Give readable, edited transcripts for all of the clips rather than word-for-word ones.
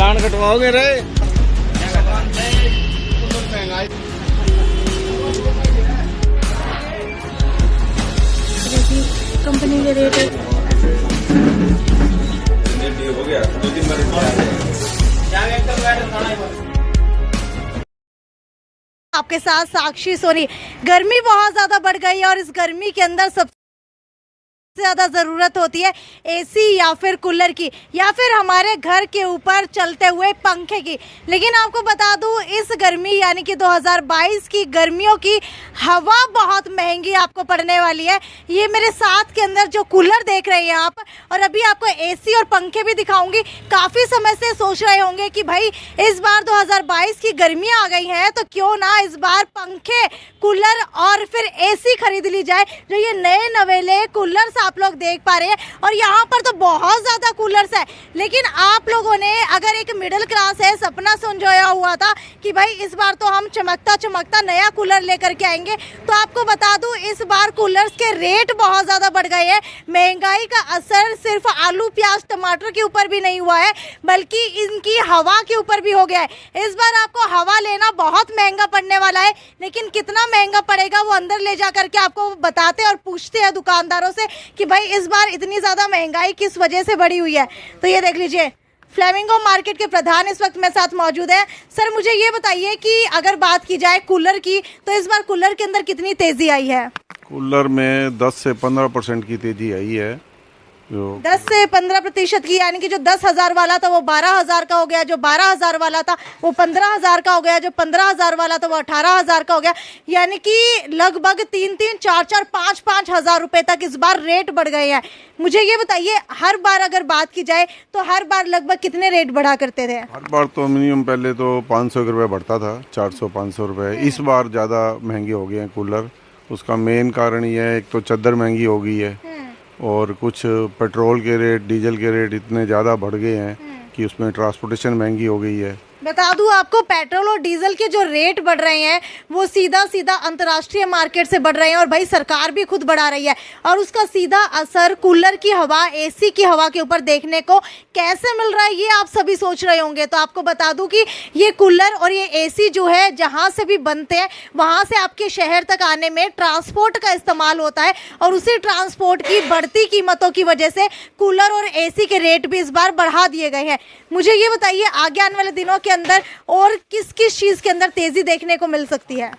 चलान कटवाओगे रे? कंपनी के रेट हो गया 2-3 बार आपके साथ साक्षी सोनी। गर्मी बहुत ज्यादा बढ़ गई है और इस गर्मी के अंदर सबसे ज्यादा जरूरत होती है एसी या फिर कूलर की या फिर हमारे घर के ऊपर चलते हुए पंखे की। लेकिन आपको बता दूं इस गर्मी यानी कि 2022 की गर्मियों की हवा बहुत महंगी आपको पड़ने वाली है। ये मेरे साथ के अंदर जो कूलर देख रहे हैं आप, और अभी आपको एसी और पंखे भी दिखाऊंगी। काफी समय से सोच रहे होंगे कि भाई इस बार 2022 की गर्मियां आ गई हैं तो क्यों ना इस बार पंखे, कूलर और फिर एसी खरीद ली जाए। जो ये नए नवेले कूलर्स आप लोग देख पा रहे हैं, और यहाँ पर तो बहुत ज्यादा कूलर्स है। लेकिन आप लोगों ने अगर एक मिडिल क्लास है सपना संजोया हुआ था कि भाई इस बार तो हम चमकता चमकता नया कूलर लेकर के आएंगे, तो आपको बता दूं इस बार कूलर्स के रेट बहुत ज्यादा बढ़ गए हैं। महंगाई का असर सिर्फ आलू प्याज टमाटर के ऊपर भी नहीं हुआ है बल्कि इनकी हवा के ऊपर भी हो गया है। इस बार आपको हवा लेना बहुत महंगा पड़ने वाला है, लेकिन कितना महंगा पड़ेगा वो अंदर ले जा करके आपको बताते और पूछते हैं दुकानदारों से कि भाई इस बार इतनी ज्यादा महंगाई किस वजह से बढ़ी हुई है। तो ये देख लीजिए, फ्लेमिंगो मार्केट के प्रधान इस वक्त मेरे साथ मौजूद है। सर मुझे ये बताइए कि अगर बात की जाए कूलर की तो इस बार कूलर के अंदर कितनी तेजी आई है? कूलर में 10 से 15% की तेजी आई है। जो 10 से 15% की, यानी कि जो 10,000 वाला था वो 12,000 का हो गया, जो 12,000 वाला था वो 15,000 का हो गया, जो 15,000 वाला था वो 18,000 का हो गया। यानी कि लगभग 3-3, 4-4, 5-5 हजार रुपए तक इस बार रेट बढ़ गए हैं। मुझे ये बताइए हर बार अगर बात की जाए तो हर बार लगभग कितने रेट बढ़ा करते थे? हर बार तो मिनिमम पहले तो 500 रुपये बढ़ता था, 400-500 रुपये। इस बार ज़्यादा महंगे हो गए हैं कूलर। उसका मेन कारण ये है, एक तो चद्दर महंगी हो गई है और कुछ पेट्रोल के रेट, डीजल के रेट इतने ज़्यादा बढ़ गए हैं कि उसमें ट्रांसपोर्टेशन महंगी हो गई है। बता दूं आपको पेट्रोल और डीजल के जो रेट बढ़ रहे हैं वो सीधा सीधा अंतर्राष्ट्रीय मार्केट से बढ़ रहे हैं और भाई सरकार भी खुद बढ़ा रही है, और उसका सीधा असर कूलर की हवा, एसी की हवा के ऊपर देखने को कैसे मिल रहा है ये आप सभी सोच रहे होंगे। तो आपको बता दूं कि ये कूलर और ये एसी जो है जहां से भी बनते हैं वहां से आपके शहर तक आने में ट्रांसपोर्ट का इस्तेमाल होता है, और उसी ट्रांसपोर्ट की बढ़ती कीमतों की वजह से कूलर और एसी के रेट भी इस बार बढ़ा दिए गए हैं। मुझे ये बताइए आगे आने वाले दिनों के अंदर और किस किस चीज के अंदर तेजी देखने को मिल सकती है?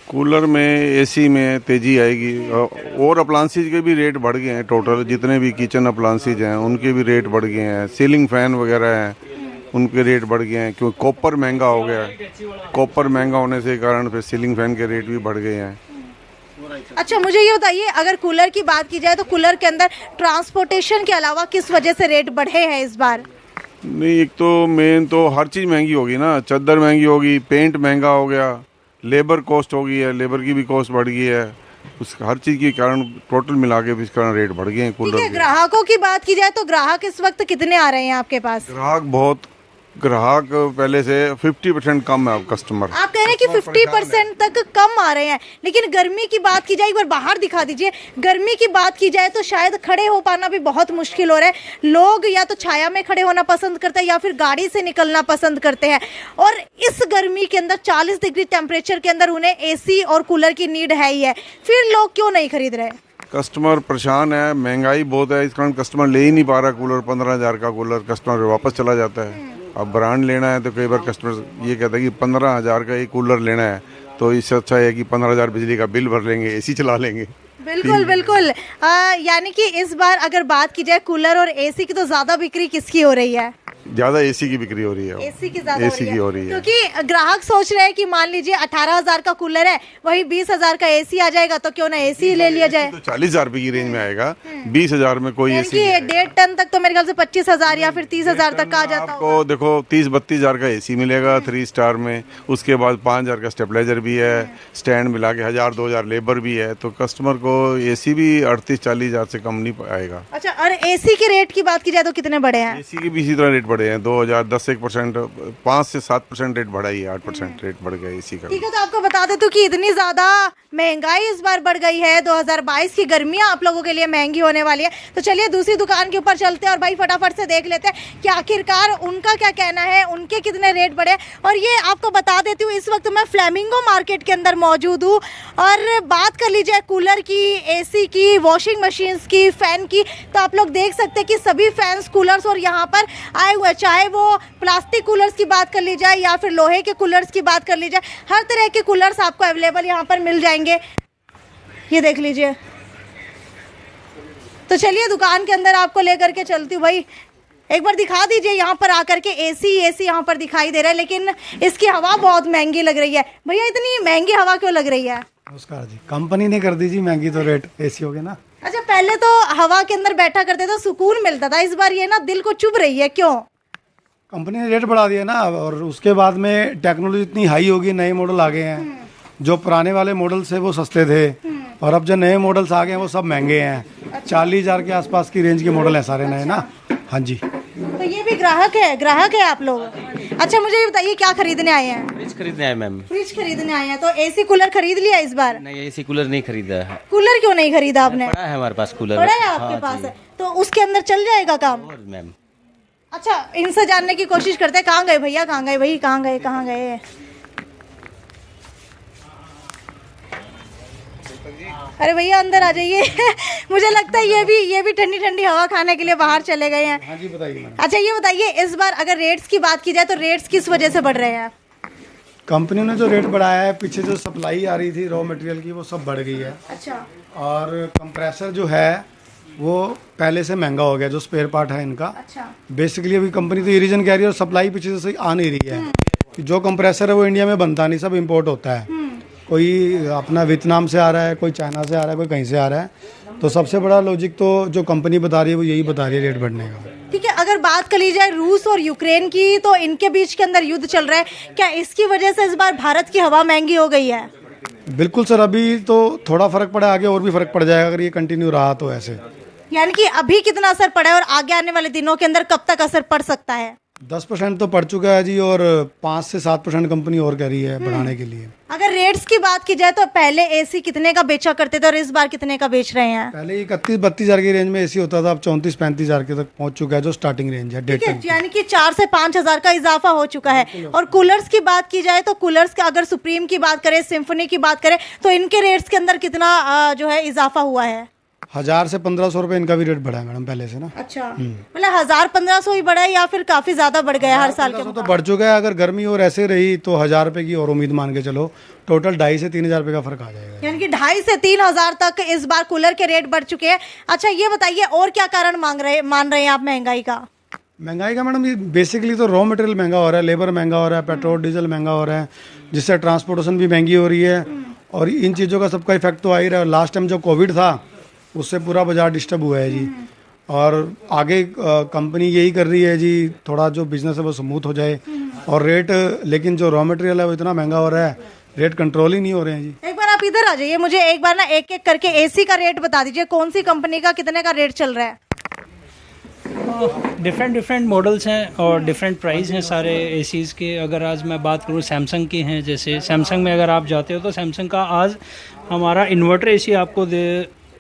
कूलर में, एसी में तेजी आएगी, और अप्लांसेज के भी रेट बढ़ गए हैं। टोटल जितने भी किचन अप्लांसेज हैं उनके भी रेट बढ़ गए हैं। सीलिंग फैन वगैरह हैं उनके रेट बढ़ गए हैं, क्योंकि कॉपर महंगा हो गया है। कॉपर महंगा होने के कारण फिर सीलिंग फैन के रेट भी बढ़ गए हैं। अच्छा मुझे ये बताइए अगर कूलर की बात की जाए तो कूलर के अंदर ट्रांसपोर्टेशन के अलावा किस वजह से रेट बढ़े हैं इस बार? नहीं, एक तो मेन तो हर चीज़ महंगी होगी ना। चद्दर महंगी होगी, पेंट महंगा हो गया, लेबर कॉस्ट हो गई है, लेबर की भी कॉस्ट बढ़ गई है। उस हर चीज़ के कारण टोटल मिला के भी इस कारण रेट बढ़ गए हैं कूलर के। ग्राहकों की बात की जाए तो ग्राहक इस वक्त कितने आ रहे हैं आपके पास? ग्राहक पहले से 50% कम है। अब कस्टमर आप कह रहे हैं कि 50% तक कम आ रहे हैं, लेकिन गर्मी की बात की जाए, एक बार बाहर दिखा दीजिए। गर्मी की बात की जाए तो शायद खड़े हो पाना भी बहुत मुश्किल हो रहा है। लोग या तो छाया में खड़े होना पसंद करते हैं या फिर गाड़ी से निकलना पसंद करते हैं, और इस गर्मी के अंदर 40 डिग्री टेम्परेचर के अंदर उन्हें एसी और कूलर की नीड है ही है। फिर लोग क्यों नहीं खरीद रहे? कस्टमर परेशान है, महंगाई बहुत है, इस कारण कस्टमर ले ही नहीं पा रहा कूलर। 15,000 का कूलर कस्टमर वापस चला जाता है। अब ब्रांड लेना है तो कई बार कस्टमर ये कहता है कि 15,000 का एक कूलर लेना है, तो इससे अच्छा है कि 15,000 बिजली का बिल भर लेंगे, एसी चला लेंगे। बिल्कुल बिल्कुल। यानी कि इस बार अगर बात की जाए कूलर और एसी की तो ज्यादा बिक्री किसकी हो रही है? ज्यादा एसी की बिक्री हो रही है। एसी की ज्यादा हो रही है क्योंकि ग्राहक सोच रहे हैं कि मान लीजिए 18,000 का कूलर है, वही 20,000 का एसी आ जाएगा, तो क्यों ना एसी ले लिया जाए। तो 40,000 रुपए की रेंज में आएगा, 20,000 में कोई एसी 1.5 टन तक तो मेरे ख्याल से 25,000 या फिर 30,000 तक आ जाता आपको। देखो 30-32,000 का एसी मिलेगा 3 स्टार में, उसके बाद 5,000 का स्टेबलाइजर भी है, स्टैंड मिला के 1,000-2,000 लेबर भी है, तो कस्टमर को एसी भी 38-40,000 से कम नहीं आएगा। अच्छा, और एसी के रेट की बात की जाए तो कितने बड़े हैं? एसी के भी इसी तरह रेट बढ़े हैं 2010 5 से 7% रेट बढ़ा ही है, 8% रेट बढ़ गया एसी का। ठीक है, तो आपको बता दें तो कि इतनी ज़्यादा महंगाई इस बार बढ़ गई है, 2022 की गर्मियाँ आप लोगों के लिए महंगी होने वाली है। तो चलिए दूसरी दुकान के ऊपर चलते हैं और भाई फटाफट से देख लेते हैं कि आखिरकार उनका क्या कहना है, उनके कितने रेट बढ़े। और ये आपको बता देती हूँ, इस वक्त मैं फ्लेमिंगो मार्केट के अंदर मौजूद हूँ और बात कर लीजिए कूलर की, एसी की, वॉशिंग मशीन्स की, फ़ैन की, तो आप लोग देख सकते हैं कि सभी फैंस, कूलर्स और यहाँ पर आए हुए, चाहे वो प्लास्टिक कूलर्स की बात कर ली जाए या फिर लोहे के कूलर्स की बात कर ली जाए, हर तरह के कूलर्स आपको अवेलेबल यहाँ पर मिल जाएंगे। ये देख लीजिए। तो चलिए दुकान के अंदर आपको लेकर के चलती हूँ। भाई एक बार दिखा दीजिए, यहाँ पर आकर के एसी यहाँ पर दिखाई दे रहा है, लेकिन इसकी हवा बहुत महंगी लग रही है। भैया इतनी महंगी हवा क्यों लग रही है? नमस्कार जी, कंपनी ने कर दी जी महंगी, तो रेट एसी हो गया ना। अच्छा, पहले तो हवा के अंदर बैठा करते तो सुकून मिलता था, इस बार ये ना दिल को चुभ रही है, क्यों? कंपनी ने रेट बढ़ा दिया ना, और उसके बाद में टेक्नोलॉजी इतनी हाई होगी, नए मॉडल आ गए हैं। जो पुराने वाले मॉडल्स है वो सस्ते थे, और अब जो नए मॉडल्स आ गए हैं वो सब महंगे हैं। 40,000 के आसपास की रेंज के मॉडल है सारे नए ना। हाँ जी, तो ये भी ग्राहक है आप लोग। अच्छा मुझे ये बताइए, क्या खरीदने आए हैं? फ्रिज खरीदने आए मैम। फ्रिज खरीदने आए हैं, तो एसी कूलर खरीद लिया इस बार? नहीं, एसी कूलर नहीं खरीदा है। कूलर क्यों नहीं खरीदा आपने? पड़ा है हमारे पास कूलर। पड़ा है आपके पास है, तो उसके अंदर चल जाएगा काम? और मैम, अच्छा इनसे जानने की कोशिश करते हैं, कहाँ गए भैया, कहाँ गए भाई, कहाँ गए? अरे भैया अंदर आ जाइए। मुझे लगता है ये भी ठंडी ठंडी हवा खाने के लिए बाहर चले गए हैं। हाँ जी बताइए। अच्छा ये बताइए, इस बार अगर रेट्स की बात की जाए तो रेट्स किस वजह से बढ़ रहे हैं? कंपनी ने जो रेट बढ़ाया है, पीछे जो सप्लाई आ रही थी रॉ मटेरियल की वो सब बढ़ गई है। अच्छा। और कंप्रेसर जो है वो पहले से महंगा हो गया, जो स्पेयर पार्ट है इनका। अच्छा। बेसिकली अभी कंपनी तो ये रीजन कह रही है, और सप्लाई पीछे से सही आ नहीं रही है कि जो कंप्रेसर है वो इंडिया में बनता नहीं, सब इम्पोर्ट होता है। कोई अपना वियतनाम से आ रहा है, कोई चाइना से आ रहा है, कोई कहीं से आ रहा है। तो सबसे बड़ा लॉजिक तो जो कंपनी बता रही है वो यही बता रही है रेट बढ़ने का। ठीक है, अगर बात कर ली जाए रूस और यूक्रेन की, तो इनके बीच के अंदर युद्ध चल रहा है, क्या इसकी वजह से इस बार भारत की हवा महंगी हो गई है? बिल्कुल सर, अभी तो थोड़ा फर्क पड़ा है, आगे और भी फर्क पड़ जाएगा अगर ये कंटिन्यू रहा तो ऐसे। यानी कि अभी कितना असर पड़ा है और आगे आने वाले दिनों के अंदर कब तक असर पड़ सकता है? 10% तो पड़ चुका है जी, और 5 से 7% कंपनी और कह रही है बढ़ाने के लिए। अगर रेट्स की बात की जाए तो पहले एसी कितने का बेचा करते थे और इस बार कितने का बेच रहे हैं? पहले 31-32 हज़ार की रेंज में एसी होता था, अब 34-35 हज़ार के तक पहुंच चुका है, जो स्टार्टिंग रेंज है। ठीक है, यानी कि 4 से 5 हज़ार का इजाफा हो चुका है। और कूलर्स की बात की जाए तो कूलर्स का अगर सुप्रीम की बात करें, सिम्फनी की बात करें, तो इनके रेट्स के अंदर कितना जो है इजाफा हुआ है? 1000 से 1500 रुपए इनका भी रेट बढ़ा है मैडम पहले से ना। अच्छा, मतलब 1000-1500 ही बढ़ा है या फिर काफी ज्यादा बढ़ गया हर साल के? तो बढ़ चुका है, अगर गर्मी और ऐसे रही तो 1000 रुपए की और उम्मीद मान के चलो, टोटल 2.5 से 3 हज़ार रुपए का फर्क आ जाएगा। यानी कि 2.5 से 3 हज़ार तक इस बार कूलर के रेट बढ़ चुके हैं। अच्छा ये बताइए, और क्या कारण मान रहे हैं आप महंगाई का? महंगाई का मैडम, ये बेसिकली तो रॉ मटेरियल महंगा हो रहा है, लेबर महंगा हो रहा है, पेट्रोल डीजल महंगा हो रहा है, जिससे ट्रांसपोर्टेशन भी महंगी हो रही है, और इन चीज़ों का सबका इफेक्ट तो आ ही रहा है। लास्ट टाइम जो कोविड था उससे पूरा बाजार डिस्टर्ब हुआ है जी, और आगे कंपनी यही कर रही है जी, थोड़ा जो बिजनेस है वो स्मूथ हो जाए, और रेट, लेकिन जो रॉ मटेरियल है वो इतना महंगा हो रहा है, रेट कंट्रोल ही नहीं हो रहे हैं जी। एक बार आप इधर आ जाइए, मुझे एक बार ना एक एक करके एसी का रेट बता दीजिए, कौन सी कंपनी का कितने का रेट चल रहा है? डिफरेंट मॉडल्स हैं और डिफरेंट प्राइस हैं सारे एसीज़ के। अगर आज मैं बात करूँ सैमसंग की हैं, जैसे सैमसंग में अगर आप जाते हो तो सैमसंग का आज हमारा इन्वर्टर एसी आपको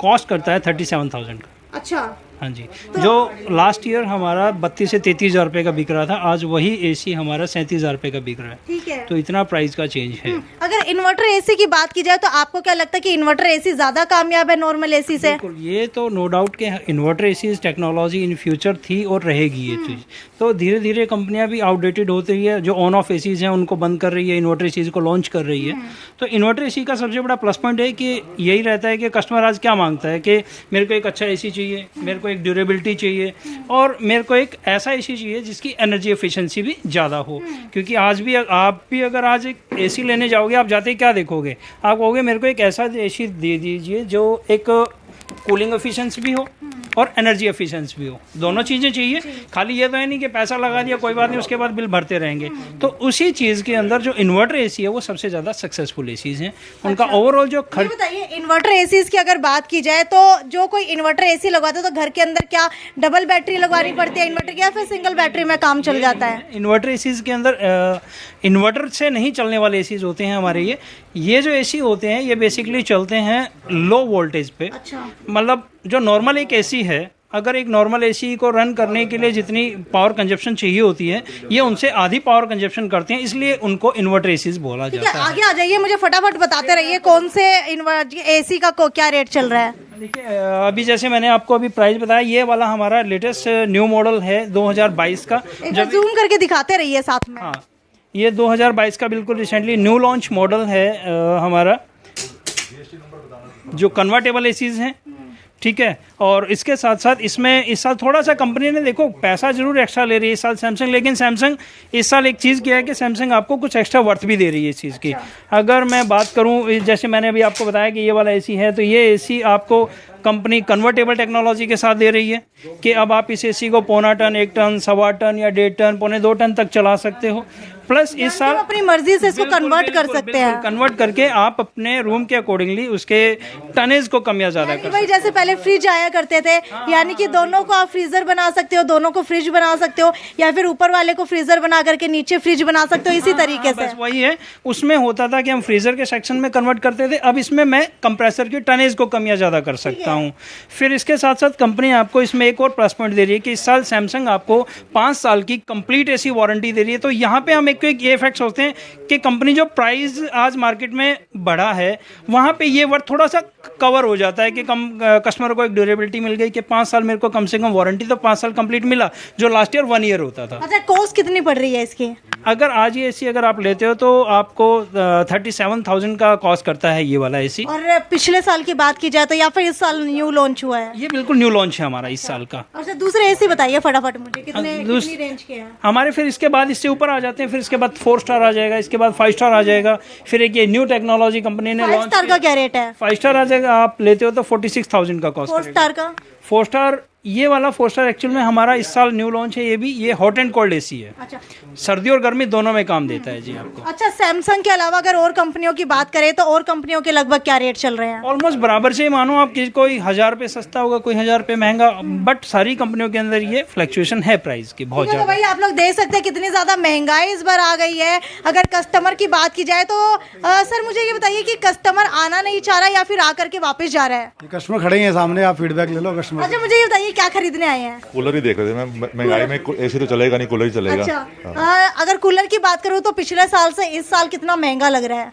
कॉस्ट करता है 37,000 का। अच्छा। हाँ जी, जो लास्ट ईयर हमारा 32 से 33 हज़ार रुपये का बिक रहा था, आज वही एसी हमारा 37 हज़ार रुपये का बिक रहा है। ठीक है, तो इतना प्राइस का चेंज है। अगर इन्वर्टर एसी की बात की जाए तो आपको क्या लगता है कि इन्वर्टर एसी ज्यादा कामयाब है नॉर्मल एसी से? बिल्कुल, ये तो नो डाउट के inverter AC technology in future थी और रहेगी ये चीज़। तो धीरे धीरे कंपनियां भी आउटडेटेड होती रही है, जो ऑन ऑफ एसीज हैं उनको बंद कर रही है, इन्वर्टर एसीज को लॉन्च कर रही है। तो इन्वर्टर एसी का सबसे बड़ा प्लस पॉइंट है कि यही रहता है कि कस्टमर आज क्या मांगता है कि मेरे को एक अच्छा एसी चाहिए, मेरे को एक ड्यूरेबिलिटी चाहिए, और मेरे को एक ऐसा एसी चाहिए जिसकी एनर्जी एफिशिएंसी भी ज़्यादा हो। क्योंकि आज भी आप भी अगर आज एक एसी लेने जाओगे, आप जाते ही क्या देखोगे? आप कहोगे मेरे को एक ऐसा एसी दे दीजिए जो एक कूलिंग एफिशिएंसी भी हो, और एनर्जी एफिशिएंसी भी हो, दोनों चीज़ें चाहिए। खाली ये तो है नहीं कि पैसा लगा दिया कोई बात नहीं उसके बाद बिल भरते रहेंगे। तो उसी चीज़ के अंदर जो इन्वर्टर एसी है वो सबसे ज़्यादा सक्सेसफुल एसीज हैं। उनका ओवरऑल जो ये बताइए, इन्वर्टर एसीज की अगर बात की जाए तो जो कोई इन्वर्टर एसी लगवाता है तो घर के अंदर क्या डबल बैटरी लगवानी पड़ती है इन्वर्टर की, या फिर सिंगल बैटरी में काम चल जाता है? इन्वर्टर एसीज के अंदर इन्वर्टर से नहीं चलने वाले एसीज होते हैं हमारे। ये जो एसी होते हैं ये बेसिकली चलते हैं लो वोल्टेज पे। अच्छा। मतलब जो नॉर्मल एक एसी है, अगर एक नॉर्मल एसी को रन करने के लिए जितनी पावर कंजप्शन चाहिए होती है ये उनसे आधी पावर कंजप्शन करते हैं, इसलिए उनको इन्वर्टर एसीज बोला जाता है। आगे आ जाइए, मुझे फटाफट बताते रहिए कौन से एसी का क्या रेट चल रहा है। देखिए अभी जैसे मैंने आपको अभी प्राइस बताया, ये वाला हमारा लेटेस्ट न्यू मॉडल है 2022 का। जब जूम करके दिखाते रहिए साथ में। हाँ, ये 2022 का बिल्कुल रिसेंटली न्यू लॉन्च मॉडल है हमारा, जो कन्वर्टेबल एसीज हैं, ठीक है। और इसके साथ साथ इसमें इस साल थोड़ा सा कंपनी ने देखो पैसा जरूर एक्स्ट्रा ले रही है इस साल सैमसंग, लेकिन सैमसंग इस साल एक चीज़ किया है कि सैमसंग आपको कुछ एक्स्ट्रा वर्थ भी दे रही है इस चीज़ की। अगर मैं बात करूं, जैसे मैंने अभी आपको बताया कि ये वाला एसी है, तो ये एसी आपको कंपनी कन्वर्टेबल टेक्नोलॉजी के साथ दे रही है कि अब आप इस एसी को 0.25 टन, 1 टन, 1.25 टन या 1.5 टन, 1.25 टन तक चला सकते हो। प्लस इस साल अपनी मर्जी से इसको कन्वर्ट कर सकते हैं। कन्वर्ट करके आप अपने रूम के अकॉर्डिंगली उसके टनेज को कम या ज्यादा कर भाई जैसे पहले फ्रिज आया करते थे, यानी कि दोनों को आप फ्रीजर बना सकते हो, दोनों को फ्रिज बना सकते हो, या फिर ऊपर वाले को फ्रीजर बना करके नीचे फ्रिज बना सकते हो, इसी तरीके से। बस वही है, उसमें होता था कि हम फ्रीजर के सेक्शन में कन्वर्ट करते थे, अब इसमें मैं कंप्रेसर की टनेज को कम या ज्यादा कर सकता हूँ। फिर इसके साथ साथ कंपनी आपको इसमें एक और प्लस पॉइंट दे रही है कि इस साल सैमसंग आपको 5 साल की कंप्लीट एसी वारंटी दे रही है। तो यहाँ पे हम एक ये फैक्ट सोचते हैं कि कंपनी जो प्राइस आज मार्केट में बढ़ा है वहाँ पे ये वर्थ थोड़ा सा कवर हो जाता है कि कस्टमर को एक ड्यूरेबिलिटी मिल गई कि 5 साल मेरे को कम से कम वारंटी, तो 5 साल कंप्लीट मिला, जो लास्ट ईयर 1 ईयर होता था। अच्छा, कॉस्ट कितनी पड़ रही है इसकी? अगर आज ये एसी अगर आप लेते हो तो आपको 37,000 का कॉस्ट करता है ये वाला एसी। और पिछले साल की बात की जाए तो, या फिर इस साल न्यू लॉन्च हुआ है? ये बिल्कुल न्यू लॉन्च है हमारा इस साल का। अच्छा, दूसरे एसी बताइए फटाफट मुझे, कितनी रेंज के हैं हमारे? फिर इसके बाद इससे ऊपर आ जाते हैं, फिर इसके बाद 4 स्टार आ जाएगा, इसके बाद 5 स्टार आ जाएगा, फिर एक ये न्यू टेक्नोलॉजी कंपनी ने 5 स्टार का क्या रेट है? 5 स्टार आ जाएगा, आप लेते हो तो 46,000 का कॉस्ट। 4 स्टार का? 4 स्टार, ये वाला 4 स्टार एक्चुअल में हमारा इस साल न्यू लॉन्च है। ये हॉट एंड कोल्ड एसी है। अच्छा, सर्दी और गर्मी दोनों में काम देता है जी आपको। अच्छा, सैमसंग के अलावा अगर और कंपनियों की बात करें तो और कंपनियों के लगभग क्या रेट चल रहे हैं? ऑलमोस्ट बराबर से मानो आप, कोई 1000 रुपये सस्ता होगा, कोई 1000 रुपये महंगा, बट सारी कंपनियों के अंदर ये फ्लक्चुएशन है प्राइस की बहुत ज्यादा। भाई आप लोग देख सकते हैं कितनी ज्यादा महंगाई इस बार आ गई है। अगर कस्टमर की बात की जाए तो सर मुझे ये बताइए कि कस्टमर आना नहीं चाह रहा या फिर आकर के वापस जा रहा है? कस्टमर खड़े हैं सामने, आप फीडबैक ले लो कस्टमर। अच्छा, मुझे ये बताइए क्या खरीदने आए हैं? कूलर ही देख रहे थे मैं, महंगाई में एसी तो चलेगा नहीं, कूलर ही चलेगा। अच्छा, अगर कूलर की बात करूँ तो पिछले साल से इस साल कितना महंगा लग रहा है?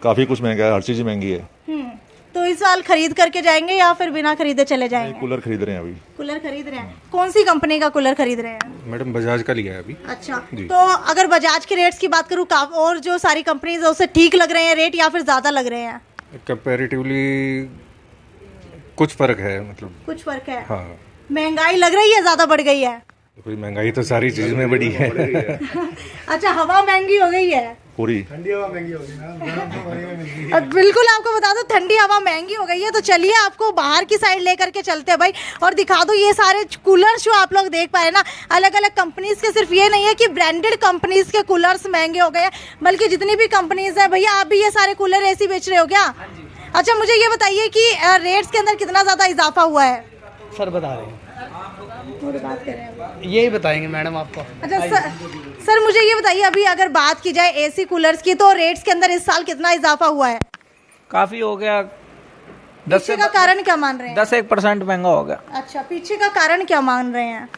काफी कुछ महंगा है, हर चीज महंगी है। तो इस साल खरीद करके जाएंगे या फिर बिना खरीदे चले जाएंगे? कूलर खरीद रहे हैं अभी। कूलर खरीद रहे हैं? कौन सी कंपनी का कूलर खरीद रहे हैं? मैडम बजाज का लिया है अभी। अच्छा, तो अगर बजाज के रेट्स की बात करूँ और जो सारी कंपनीज है उससे ठीक लग रहे हैं रेट या फिर ज्यादा लग रहे हैं? कंपैरेटिवली कुछ फर्क है, मतलब कुछ फर्क है। हाँ। महंगाई लग रही है ज्यादा बढ़ गई है? कोई महंगाई तो सारी चीज में बढ़ी है। अच्छा, हवा महंगी हो गई है? पूरी ठंडी हवा महंगी हो गई ना। बिल्कुल, आपको बता दो ठंडी हवा महंगी हो गई है। तो चलिए आपको बाहर की साइड लेकर के चलते हैं भाई, और दिखा दो ये सारे कूलर्स जो आप लोग देख पाए ना, अलग अलग कंपनीज के। सिर्फ ये नहीं है कि ब्रांडेड कंपनीज के कूलर्स महंगे हो गए हैं, बल्कि जितनी भी कंपनीज है, भैया आप भी ये सारे कूलर ऐसी बेच रहे हो क्या? अच्छा, मुझे ये बताइए कि रेट्स के अंदर कितना ज्यादा इजाफा हुआ है? सर बता रहे हैं, यही बताएंगे मैडम आपको। अच्छा सर मुझे ये बताइए, अभी अगर बात की जाए एसी कूलर्स की तो रेट्स के अंदर इस साल कितना इजाफा हुआ है? काफी हो गया। पीछे का कारण क्या मान रहे हैं? 10-1% महंगा हो गया। अच्छा, पीछे का कारण क्या मान रहे हैं?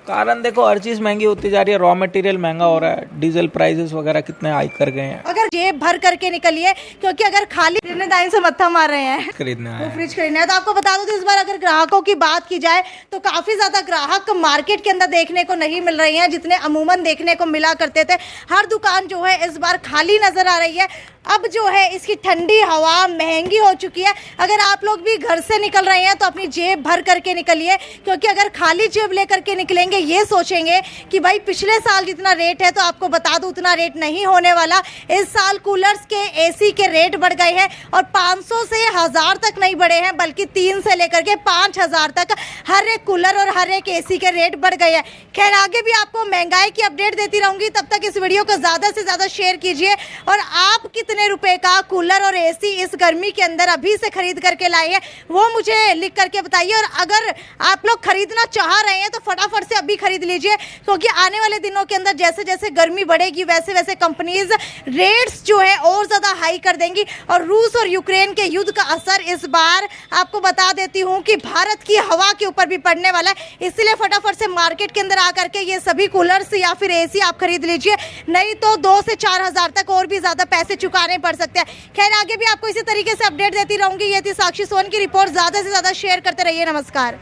कारण देखो, हर चीज महंगी होती जा रही है, रॉ मटेरियल महंगा हो रहा है, डीजल प्राइसेस वगैरह कितने हाइक कर गए हैं। अगर जेब भर करके निकलिए, क्योंकि अगर खाली दाइन से मत्था मार रहे हैं खरीदना है, वो फ्रिज खरीदना है। तो आपको बता दूं कि इस बार अगर ग्राहकों की बात की जाए तो काफी ज्यादा ग्राहक मार्केट के अंदर देखने को नहीं मिल रहे हैं, जितने अमूमन देखने को मिला करते थे। हर दुकान जो है इस बार खाली नजर आ रही है। अब जो है इसकी ठंडी हवा महंगी हो चुकी है। अगर आप लोग भी घर से निकल रहे हैं तो अपनी जेब भर करके निकलिए, क्योंकि अगर खाली जेब लेकर के निकलेंगे, ये सोचेंगे कि भाई पिछले साल जितना रेट है, तो आपको बता दूं उतना रेट नहीं होने वाला। इस साल कूलर्स के, एसी के रेट बढ़ गए हैं और 500 से 1000 तक नहीं बढ़े हैं, बल्कि 3 से लेकर के 5000 तक हर एक कूलर और हर एक एसी के रेट बढ़ गए हैं। खैर, आगे भी आपको महंगाई की अपडेट देती रहूंगी। तब तक इस वीडियो को ज़्यादा से ज़्यादा शेयर कीजिए। और आप कितने रुपए का कूलर और एसी इस गर्मी के अंदर अभी से खरीद करके लाए हैं, वो मुझे लिख करके बताइए। और अगर आप लोग खरीदना चाह रहे हैं तो फटाफट से अभी खरीद लीजिए, क्योंकि आने वाले दिनों के अंदर जैसे जैसे गर्मी बढ़ेगी, वैसे वैसे कंपनीज रेट्स जो है और ज़्यादा हाई कर देंगी। और रूस और यूक्रेन के युद्ध का असर इस बार आपको बता देती हूँ कि भारत की हवा के ऊपर भी पड़ने वाला है। इसलिए फटाफट से मार्केट के अंदर आकर के ये सभी कूलर्स या फिर एसी आप खरीद लीजिए, नहीं तो 2 से 4000 तक और भी ज़्यादा पैसे चुकाने पड़ सकते हैं। खैर, आगे भी आपको इसी तरीके से अपडेट देती रहूंगी। ये थी साक्षी सोन की रिपोर्ट। ज़्यादा से ज़्यादा शेयर करते रहिए। नमस्कार।